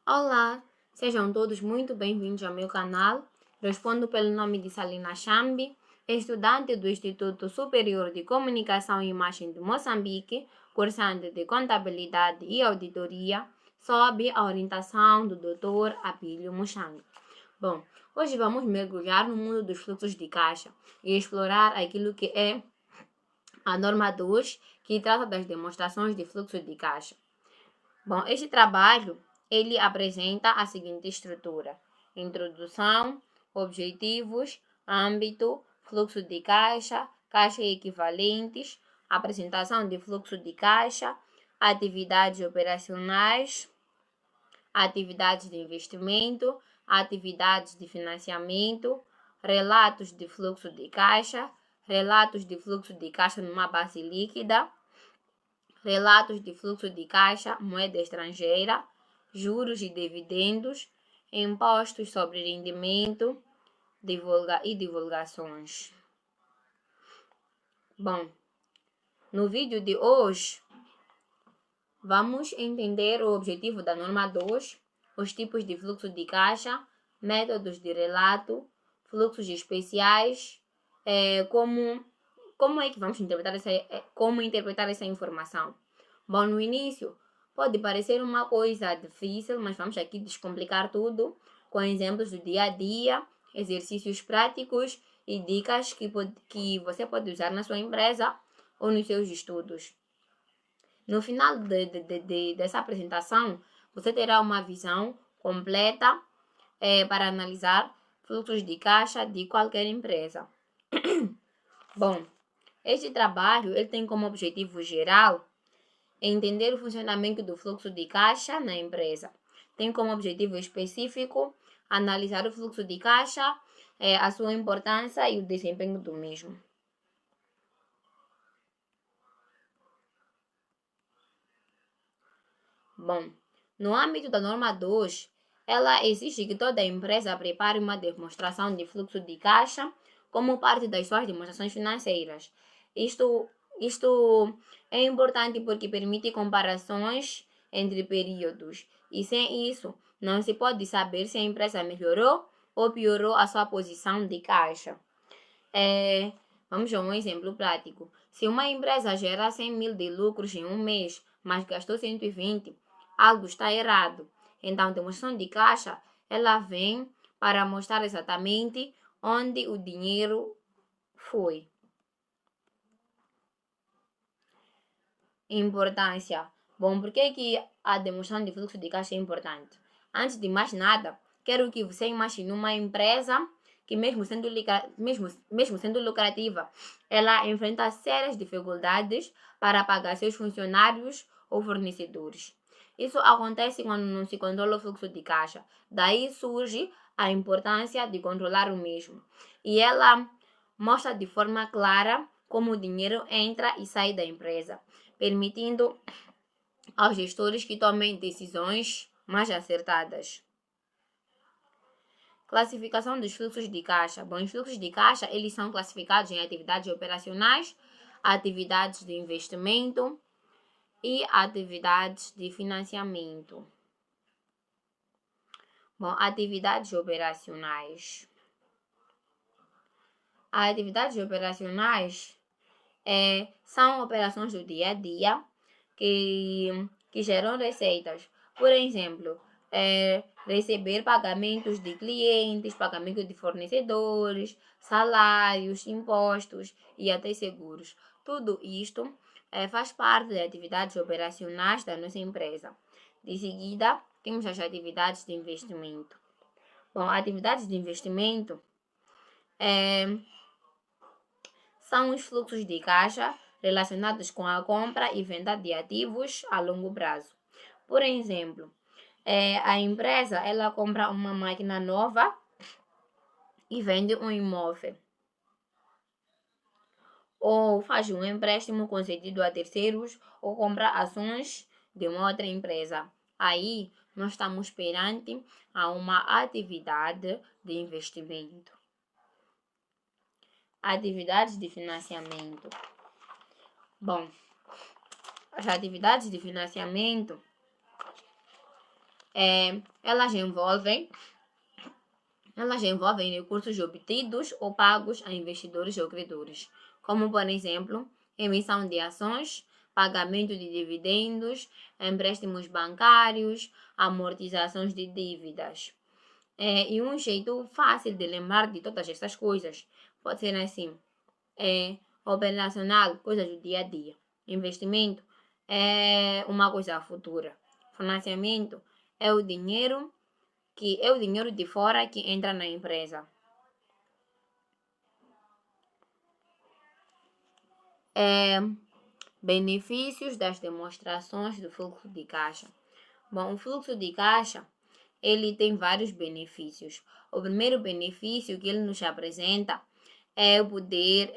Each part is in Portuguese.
Olá, sejam todos muito bem-vindos ao meu canal. Respondo pelo nome de Salina Chambi, estudante do Instituto Superior de Comunicação e Imagem de Moçambique, cursante de Contabilidade e Auditoria, sob a orientação do Dr. Abílio Muxanga. Bom, hoje vamos mergulhar no mundo dos fluxos de caixa e explorar aquilo que é a norma 2, que trata das demonstrações de fluxo de caixa. Bom, este trabalho ele apresenta a seguinte estrutura: introdução, objetivos, âmbito, fluxo de caixa, caixa e equivalentes, apresentação de fluxo de caixa, atividades operacionais, atividades de investimento, atividades de financiamento, relatos de fluxo de caixa, relatos de fluxo de caixa numa base líquida, relatos de fluxo de caixa, moeda estrangeira, juros e dividendos, impostos sobre rendimento e divulgações. Bom, no vídeo de hoje, vamos entender o objetivo da norma 2, os tipos de fluxo de caixa, métodos de relato, fluxos especiais, como é que vamos interpretar como interpretar essa informação. Bom, no início pode parecer uma coisa difícil, mas vamos aqui descomplicar tudo com exemplos do dia a dia, exercícios práticos e dicas que você pode usar na sua empresa ou nos seus estudos. No final dessa apresentação, você terá uma visão completa para analisar fluxos de caixa de qualquer empresa. Bom, este trabalho ele tem como objetivo geral entender o funcionamento do fluxo de caixa na empresa. Tem como objetivo específico analisar o fluxo de caixa, a sua importância e o desempenho do mesmo. Bom, no âmbito da norma 2, ela exige que toda empresa prepare uma demonstração de fluxo de caixa como parte das suas demonstrações financeiras. Isto é importante porque permite comparações entre períodos e sem isso não se pode saber se a empresa melhorou ou piorou a sua posição de caixa. Vamos a um exemplo prático. Se uma empresa gera 100 mil de lucros em um mês, mas gastou 120, algo está errado. Então, a demonstração de caixa, ela vem para mostrar exatamente onde o dinheiro foi. Importância. Bom, por que a demonstração de fluxo de caixa é importante? Antes de mais nada, quero que você imagine uma empresa que mesmo sendo lucrativa, ela enfrenta sérias dificuldades para pagar seus funcionários ou fornecedores. Isso acontece quando não se controla o fluxo de caixa. Daí surge a importância de controlar o mesmo. E ela mostra de forma clara como o dinheiro entra e sai da empresa, permitindo aos gestores que tomem decisões mais acertadas. Classificação dos fluxos de caixa. Bom, os fluxos de caixa eles são classificados em atividades operacionais, atividades de investimento e atividades de financiamento. Bom, atividades operacionais. As atividades operacionais são operações do dia a dia que geram receitas. Por exemplo, receber pagamentos de clientes, pagamento de fornecedores, salários, impostos e até seguros. Tudo isto faz parte das atividades operacionais da nossa empresa. De seguida, temos as atividades de investimento. Bom, atividades de investimento são os fluxos de caixa relacionados com a compra e venda de ativos a longo prazo. Por exemplo, a empresa ela compra uma máquina nova e vende um imóvel. Ou faz um empréstimo concedido a terceiros ou compra ações de uma outra empresa. Aí, nós estamos perante a uma atividade de investimento. Atividades de financiamento. Bom, as atividades de financiamento Elas envolvem recursos obtidos ou pagos a investidores ou credores, como, por exemplo, emissão de ações, pagamento de dividendos, empréstimos bancários, amortizações de dívidas. E um jeito fácil de lembrar de todas essas coisas pode ser assim: operacional, coisas do dia a dia. Investimento é uma coisa futura. Financiamento é o dinheiro de fora que entra na empresa. Benefícios das demonstrações do fluxo de caixa. Bom, o fluxo de caixa, ele tem vários benefícios. O primeiro benefício que ele nos apresenta é poder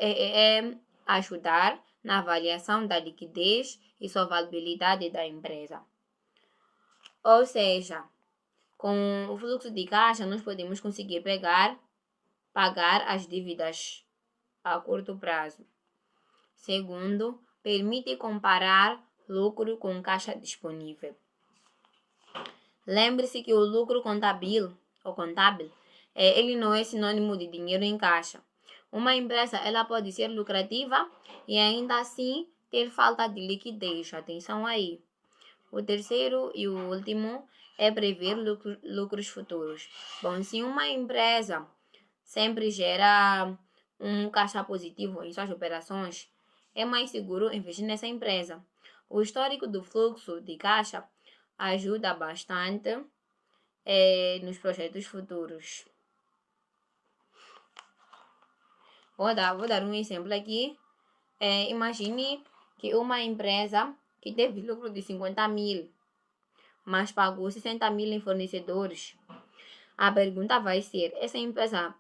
ajudar na avaliação da liquidez e solvabilidade da empresa. Ou seja, com o fluxo de caixa, nós podemos conseguir pagar as dívidas a curto prazo. Segundo, permite comparar lucro com caixa disponível. Lembre-se que o lucro contábil, ele não é sinônimo de dinheiro em caixa. Uma empresa ela pode ser lucrativa e ainda assim ter falta de liquidez. Atenção aí. O terceiro e o último é prever lucros futuros. Bom, se uma empresa sempre gera um caixa positivo em suas operações, é mais seguro investir nessa empresa. O histórico do fluxo de caixa ajuda bastante nos projetos futuros. Vou dar um exemplo aqui. Imagine que uma empresa que teve lucro de 50 mil, mas pagou 60 mil em fornecedores. A pergunta vai ser: essa empresa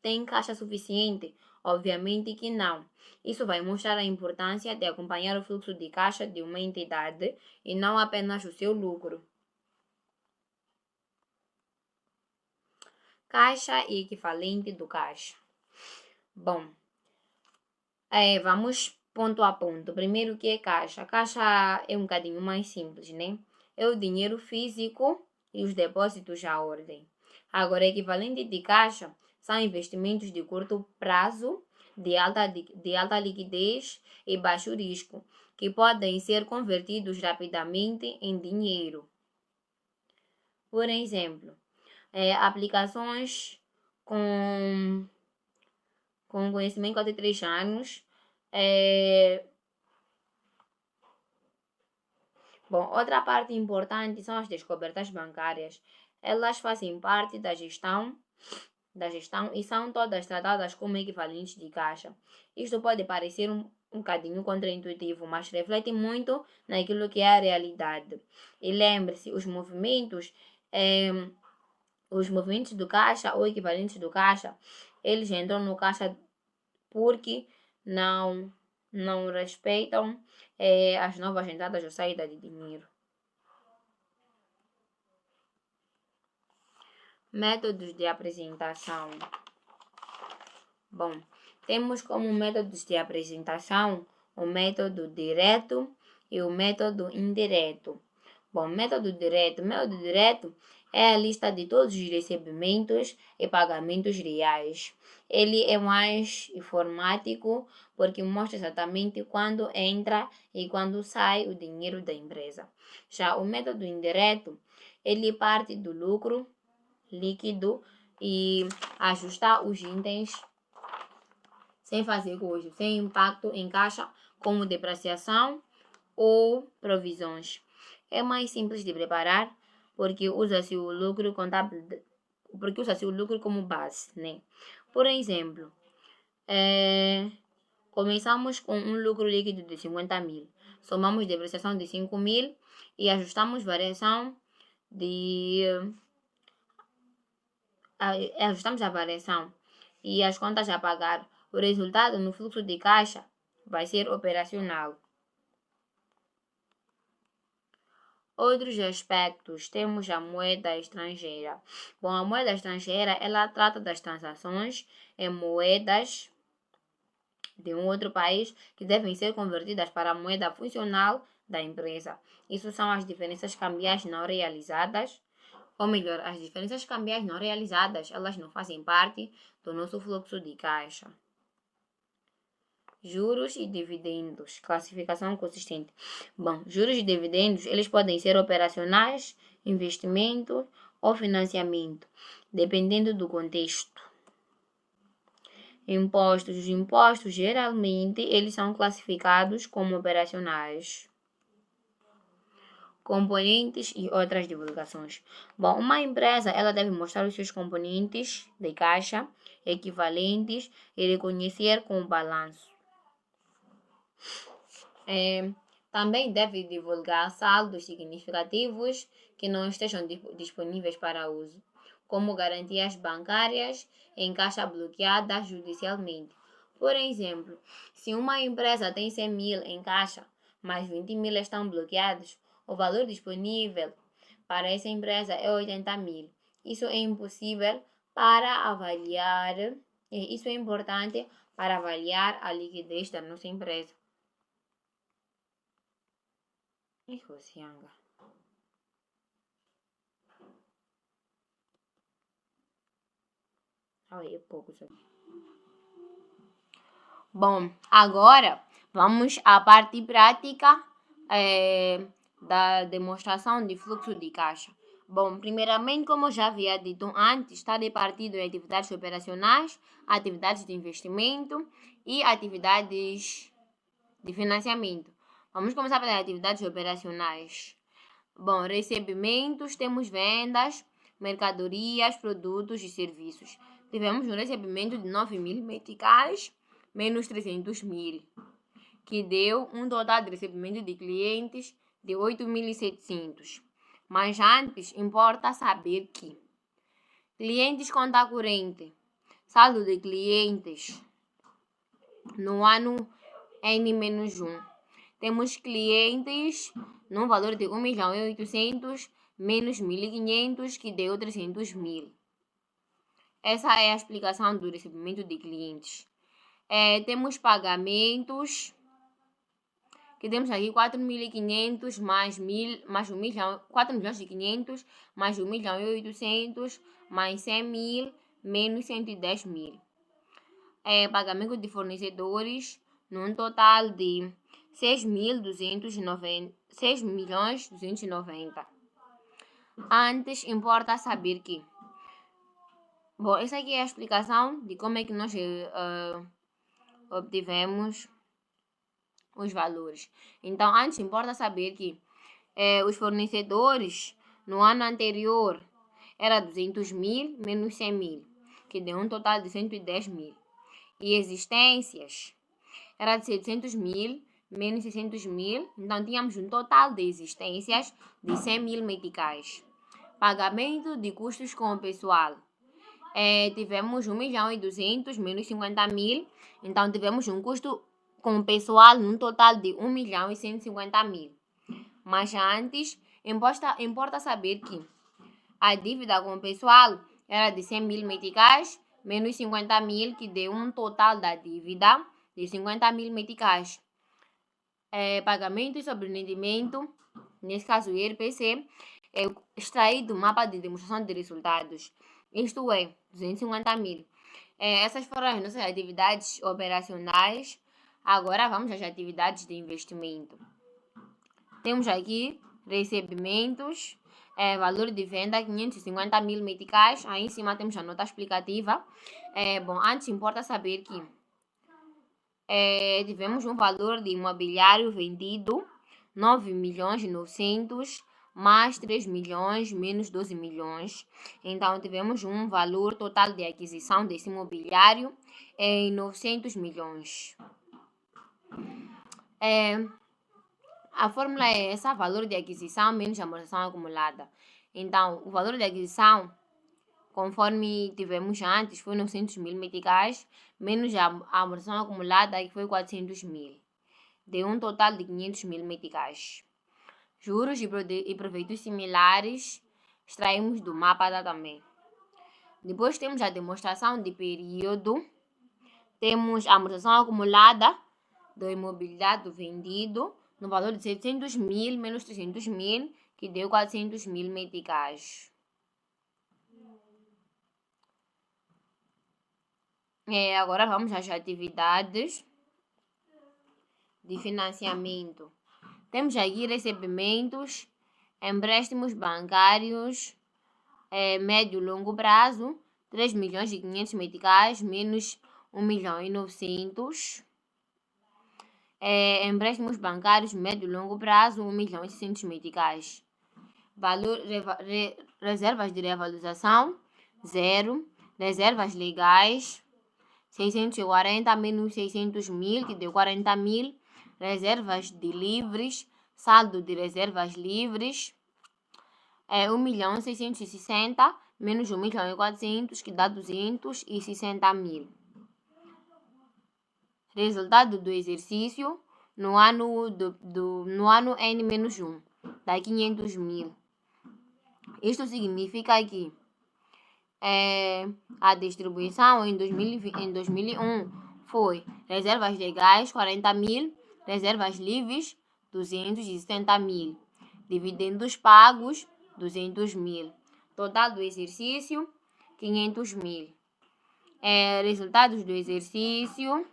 tem caixa suficiente? Obviamente que não. Isso vai mostrar a importância de acompanhar o fluxo de caixa de uma entidade e não apenas o seu lucro. Caixa e equivalente do caixa. Bom, vamos ponto a ponto. Primeiro, o que é caixa? Caixa é um bocadinho mais simples, né? É o dinheiro físico e os depósitos à ordem. Agora, equivalente de caixa são investimentos de curto prazo, de alta liquidez e baixo risco, que podem ser convertidos rapidamente em dinheiro. Por exemplo, aplicações com conhecimento até 3 anos. Bom, outra parte importante são as descobertas bancárias. Elas fazem parte da gestão e são todas tratadas como equivalentes de caixa. Isto pode parecer um bocadinho contraintuitivo, mas reflete muito naquilo que é a realidade. E lembre-se, os movimentos do caixa ou equivalentes do caixa, eles entram no caixa porque não respeitam as novas entradas ou saídas de dinheiro. Métodos de apresentação. Bom, temos como métodos de apresentação o método direto e o método indireto. Bom, método direto é a lista de todos os recebimentos e pagamentos reais. Ele é mais informático porque mostra exatamente quando entra e quando sai o dinheiro da empresa. Já o método indireto, ele parte do lucro líquido e ajustar os itens sem fazer custo, sem impacto em caixa, como depreciação ou provisões. É mais simples de preparar porque usa-se o lucro contábil, porque usa-se o lucro como base, né? Por exemplo, começamos com um lucro líquido de 50 mil, somamos depreciação de 5 mil e ajustamos ajustamos a variação e as contas a pagar. O resultado no fluxo de caixa vai ser operacional. Outros aspectos, temos a moeda estrangeira. Bom, a moeda estrangeira, ela trata das transações em moedas de um outro país que devem ser convertidas para a moeda funcional da empresa. Isso são as diferenças cambiais não realizadas, ou melhor, as diferenças cambiais não realizadas, elas não fazem parte do nosso fluxo de caixa. Juros e dividendos, classificação consistente. Bom, juros e dividendos, eles podem ser operacionais, investimento ou financiamento, dependendo do contexto. Impostos. Os impostos, geralmente, eles são classificados como operacionais. Componentes e outras divulgações. Bom, uma empresa, ela deve mostrar os seus componentes de caixa equivalentes e reconhecer com o balanço. Também deve divulgar saldos significativos que não estejam disponíveis para uso, como garantias bancárias em caixa bloqueada judicialmente. Por exemplo, se uma empresa tem 100 mil em caixa, mas 20 mil estão bloqueados, o valor disponível para essa empresa é 80 mil. Isso é impossível para avaliar, isso é importante para avaliar a liquidez da nossa empresa. Bom, agora vamos à parte prática da demonstração de fluxo de caixa. Bom, primeiramente, como eu já havia dito antes, está repartido em atividades operacionais, atividades de investimento e atividades de financiamento. Vamos começar pelas atividades operacionais. Bom, recebimentos, temos vendas, mercadorias, produtos e serviços. Tivemos um recebimento de 9 mil meticais, menos 300 mil, que deu um total de recebimento de clientes de 8.700. Mas antes, importa saber que clientes conta corrente, saldo de clientes no ano N-1. Temos clientes no valor de 1.800.000 menos 1.500, que deu 300 mil. Essa é a explicação do recebimento de clientes. Temos pagamentos, que temos aqui 4.500 mais 1 milhão, 4.500.000 mais 1.800.000 mais 100 mil menos 110 mil. Pagamento de fornecedores num total de 6.290. Antes, importa saber que... Bom, essa aqui é a explicação de como é que nós obtivemos os valores. Então, antes, importa saber que os fornecedores no ano anterior era 200 mil menos 100 mil, que deu um total de 110 mil. E existências era de 700 mil menos 600 mil, então tínhamos um total de existências de 100 mil meticais. Pagamento de custos com o pessoal. Tivemos 1.200.000 menos 50 mil, então tivemos um custo com o pessoal num total de 1.150.000. Mas antes, importa saber que a dívida com o pessoal era de 100 mil meticais menos 50 mil, que deu um total da dívida de 50 mil meticais. Pagamento e sobrerendimento, nesse caso o IRPC, é extraído do mapa de demonstração de resultados, isto é, 250 mil. Essas foram as nossas atividades operacionais. Agora vamos às atividades de investimento. Temos aqui recebimentos, valor de venda 550 mil meticais. Aí em cima temos a nota explicativa. Bom, antes importa saber que tivemos um valor de imobiliário vendido 9.900.000 mais 3 milhões menos 12 milhões. Então, tivemos um valor total de aquisição desse imobiliário em 900 milhões. A fórmula é essa: valor de aquisição menos amortização acumulada. Então, o valor de aquisição, conforme tivemos antes, foi 900 mil meticais, menos a amortização acumulada, que foi 400 mil. Deu um total de 500 mil meticais. Juros e proveitos similares, extraímos do mapa também. Depois temos a demonstração de período. Temos a amortização acumulada do imobiliário vendido no valor de 700 mil menos 300 mil, que deu 400 mil meticais. Agora vamos às atividades de financiamento. Temos aqui recebimentos, empréstimos bancários, médio e longo prazo, 3 milhões e 500 meticais menos 1 milhão e 900. Empréstimos bancários, médio e longo prazo, 1 milhão e 600 meticais. Valor, reservas de revalorização, 0. Reservas legais, 640 menos 600 mil, que deu 40 mil. Reservas de livres, saldo de reservas livres, 1 milhão e 660 menos 1 milhão e 400, que dá 260 mil. Resultado do exercício no ano, no ano N-1, dá 500 mil. Isto significa que a distribuição em 2001 foi reservas legais 40 mil, reservas livres 270 mil, dividendos pagos 200 mil. Total do exercício 500 mil. Resultados do exercício.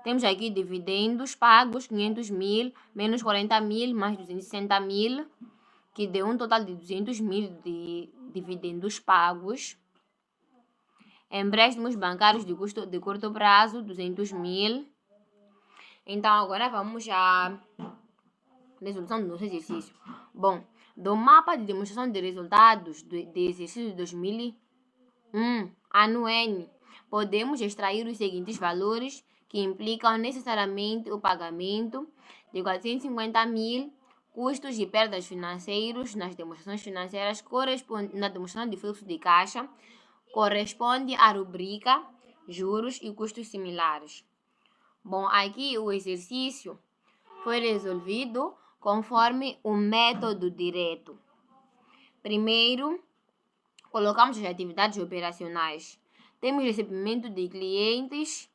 Temos aqui dividendos pagos 500 mil menos 40 mil mais 260 mil, que deu um total de 200 mil de dividendos pagos. Empréstimos bancários de curto prazo, 200 mil. Então, agora vamos à resolução do nosso exercício. Bom, do mapa de demonstração de resultados de exercício de 2001, ano N, podemos extrair os seguintes valores que implicam necessariamente o pagamento de 450 mil custos e perdas financeiros nas demonstrações financeiras na demonstração de fluxo de caixa, corresponde à rubrica juros e custos similares. Bom, aqui o exercício foi resolvido conforme o método direto. Primeiro, colocamos as atividades operacionais. Temos recebimento de clientes,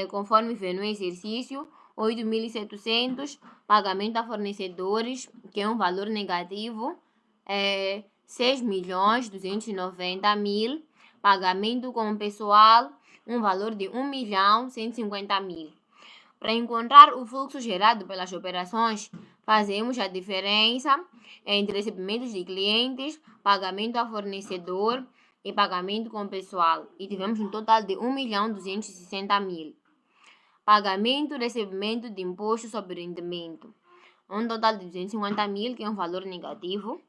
conforme vê no exercício, 8.700, pagamento a fornecedores, que é um valor negativo, 6.290.000, pagamento com pessoal, um valor de 1.150.000. Para encontrar o fluxo gerado pelas operações, fazemos a diferença entre recebimentos de clientes, pagamento a fornecedor e pagamento com pessoal, e tivemos um total de 1.260.000. Pagamento e recebimento de imposto sobre rendimento, um total de 250.000, que é um valor negativo.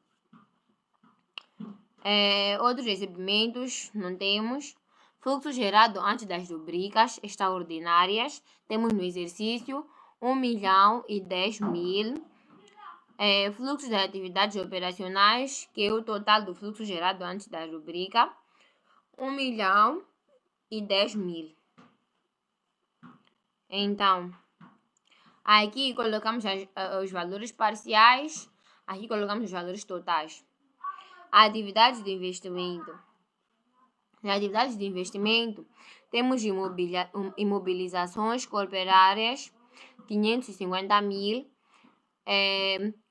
Outros recebimentos não temos. Fluxo gerado antes das rubricas extraordinárias, temos no exercício 1.010.000. Fluxo de atividades operacionais, que é o total do fluxo gerado antes da rubrica, 1.010.000. Então, aqui colocamos os valores parciais, aqui colocamos os valores totais. Atividades de investimento. Nas atividades de investimento, temos imobilizações corporárias, 550.000,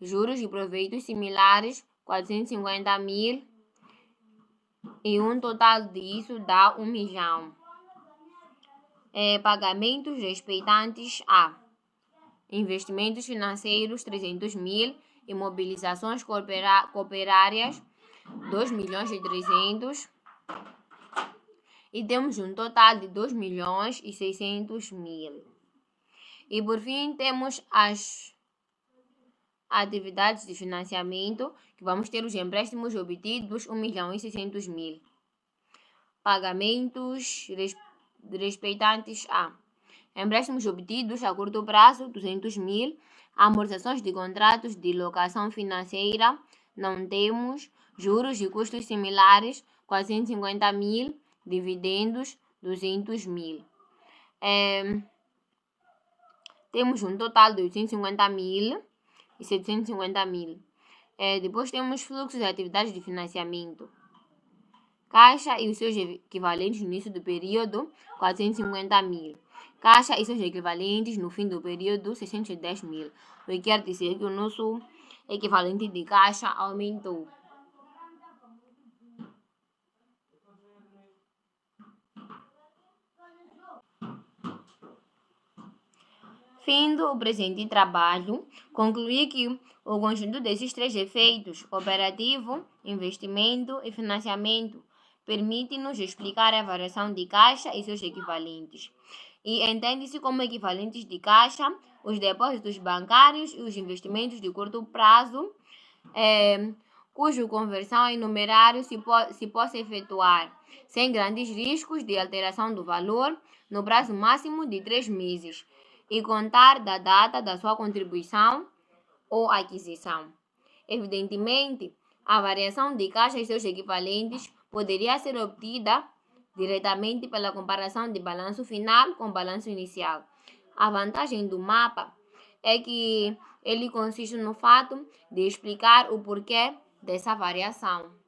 juros e proveitos similares, 450.000, e um total disso dá 1 milhão. Pagamentos respeitantes a investimentos financeiros, 300.000, imobilizações corporárias, 2.300.000, e temos um total de 2.600.000. E por fim temos as atividades de financiamento, que vamos ter os empréstimos obtidos, 1.600.000. Pagamentos respeitantes a empréstimos obtidos a curto prazo, 200.000. Amortizações de contratos de locação financeira, não temos. Juros e custos similares, 450.000. Dividendos, 200.000. Temos um total de 850.000 e 750.000. Depois temos fluxos de atividades de financiamento. Caixa e os seus equivalentes no início do período, 450.000. caixa e seus equivalentes no fim do período 610 mil, o que quer dizer que o nosso equivalente de caixa aumentou. Findo o presente trabalho, concluí que o conjunto desses três efeitos, operativo, investimento e financiamento, permite-nos explicar a variação de caixa e seus equivalentes. E entende-se como equivalentes de caixa os depósitos bancários e os investimentos de curto prazo, cuja conversão em numerário se possa efetuar sem grandes riscos de alteração do valor no prazo máximo de 3 meses e contar da data da sua contribuição ou aquisição. Evidentemente, a variação de caixa e seus equivalentes poderia ser obtida diretamente pela comparação de balanço final com balanço inicial. A vantagem do mapa é que ele consiste no fato de explicar o porquê dessa variação.